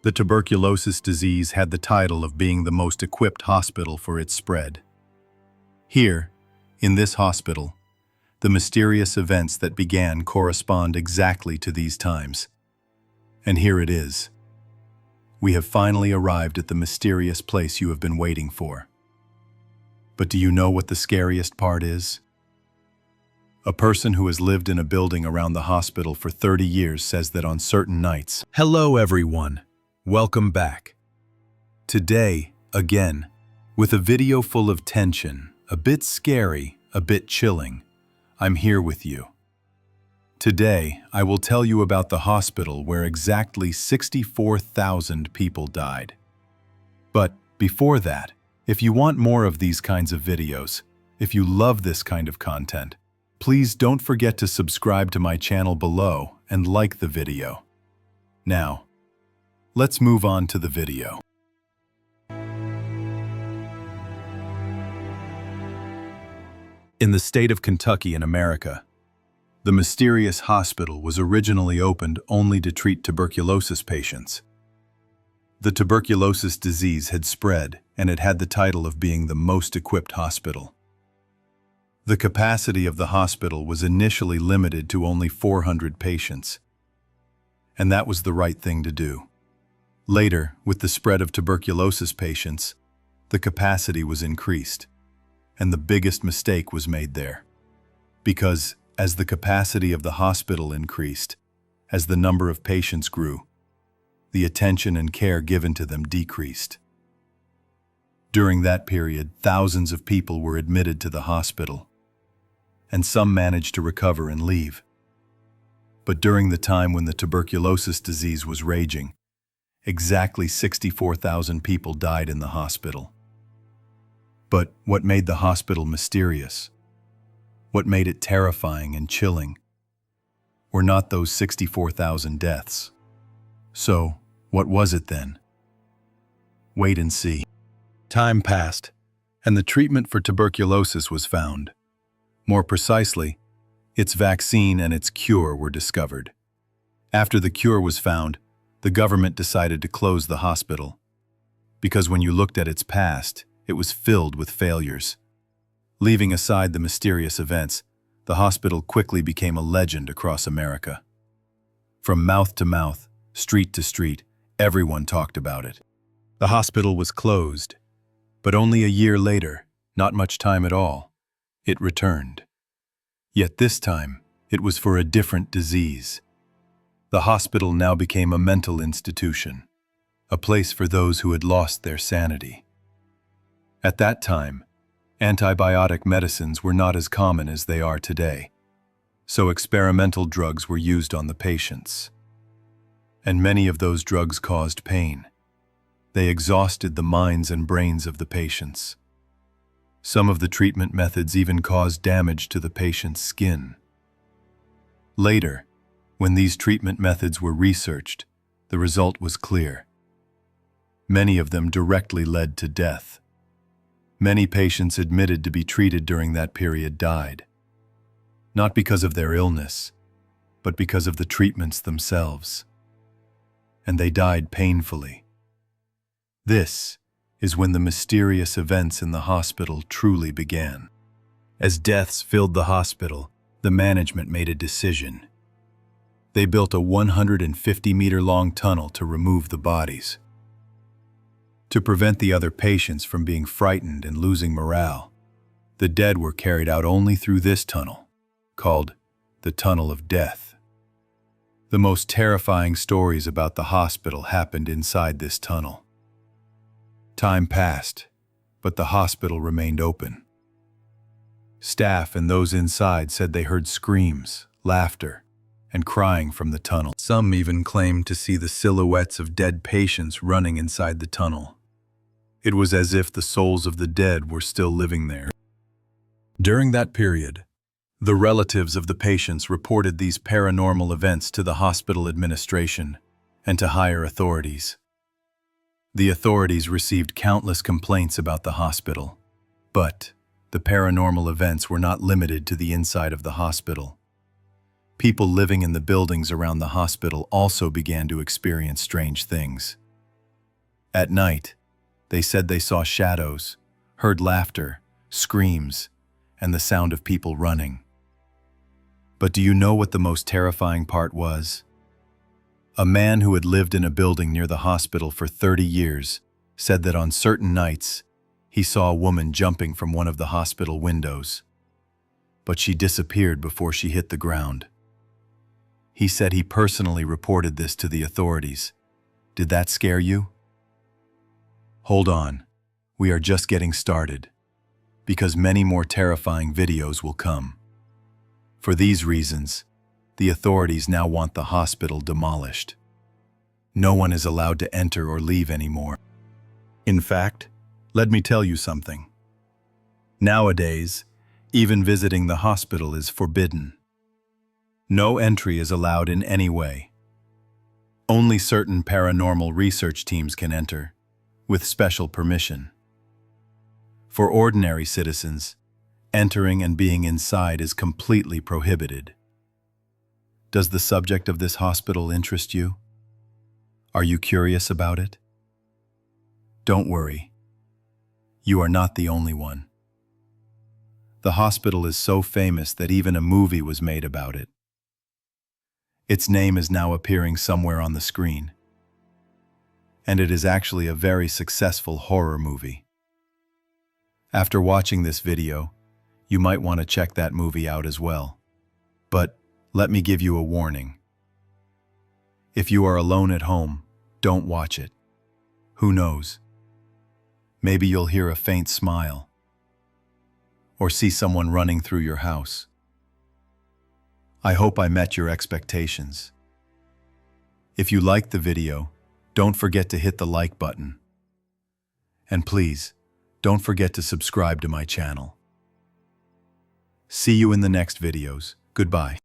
The tuberculosis disease had the title of being the most equipped hospital for its spread. Here, in this hospital, the mysterious events that began correspond exactly to these times. And here it is. We have finally arrived at the mysterious place you have been waiting for. But do you know what the scariest part is? A person who has lived in a building around the hospital for 30 years says that on certain nights, "Hello everyone, welcome back. Today, again, with a video full of tension, a bit scary, a bit chilling, I'm here with you. Today, I will tell you about the hospital where exactly 64,000 people died. But before that, if you want more of these kinds of videos, if you love this kind of content, please don't forget to subscribe to my channel below and like the video. Now, let's move on to the video. In the state of Kentucky in America, the mysterious hospital was originally opened only to treat tuberculosis patients. The tuberculosis disease had spread, and it had the title of being the most equipped hospital. The capacity of the hospital was initially limited to only 400 patients, and that was the right thing to do. Later, with the spread of tuberculosis patients, the capacity was increased, and the biggest mistake was made there. Because as the capacity of the hospital increased, as the number of patients grew, the attention and care given to them decreased. During that period, thousands of people were admitted to the hospital, and some managed to recover and leave. But during the time when the tuberculosis disease was raging, exactly 64,000 people died in the hospital. But what made the hospital mysterious, what made it terrifying and chilling, were not those 64,000 deaths. So, what was it then? Wait and see. Time passed, and the treatment for tuberculosis was found. More precisely, its vaccine and its cure were discovered. After the cure was found, the government decided to close the hospital, because when you looked at its past, it was filled with failures. Leaving aside the mysterious events, the hospital quickly became a legend across America. From mouth to mouth, street to street, everyone talked about it. The hospital was closed, but only a year later, not much time at all, it returned. Yet this time, it was for a different disease. The hospital now became a mental institution, a place for those who had lost their sanity. At that time, antibiotic medicines were not as common as they are today, so experimental drugs were used on the patients. And many of those drugs caused pain. They exhausted the minds and brains of the patients. Some of the treatment methods even caused damage to the patient's skin. Later, when these treatment methods were researched, the result was clear. Many of them directly led to death. Many patients admitted to be treated during that period died, not because of their illness, but because of the treatments themselves. And they died painfully. This is when the mysterious events in the hospital truly began. As deaths filled the hospital, the management made a decision. They built a 150-meter-long tunnel to remove the bodies. To prevent the other patients from being frightened and losing morale, the dead were carried out only through this tunnel, called the Tunnel of Death. The most terrifying stories about the hospital happened inside this tunnel. Time passed, but the hospital remained open. Staff and those inside said they heard screams, laughter, and crying from the tunnel. Some even claimed to see the silhouettes of dead patients running inside the tunnel. It was as if the souls of the dead were still living there. During that period, the relatives of the patients reported these paranormal events to the hospital administration and to higher authorities. The authorities received countless complaints about the hospital, but the paranormal events were not limited to the inside of the hospital. People living in the buildings around the hospital also began to experience strange things. At night, they said they saw shadows, heard laughter, screams, and the sound of people running. But do you know what the most terrifying part was? A man who had lived in a building near the hospital for 30 years said that on certain nights, he saw a woman jumping from one of the hospital windows. But she disappeared before she hit the ground. He said he personally reported this to the authorities. Did that scare you? Hold on, we are just getting started, because many more terrifying videos will come. For these reasons, the authorities now want the hospital demolished. No one is allowed to enter or leave anymore. In fact, let me tell you something. Nowadays, even visiting the hospital is forbidden. No entry is allowed in any way. Only certain paranormal research teams can enter, with special permission. For ordinary citizens, entering and being inside is completely prohibited. Does the subject of this hospital interest you? Are you curious about it? Don't worry. You are not the only one. The hospital is so famous that even a movie was made about it. Its name is now appearing somewhere on the screen. And it is actually a very successful horror movie. After watching this video, you might want to check that movie out as well. But let me give you a warning. If you are alone at home, don't watch it. Who knows? Maybe you'll hear a faint smile, or see someone running through your house. I hope I met your expectations. If you liked the video, don't forget to hit the like button. And please, don't forget to subscribe to my channel. See you in the next videos. Goodbye.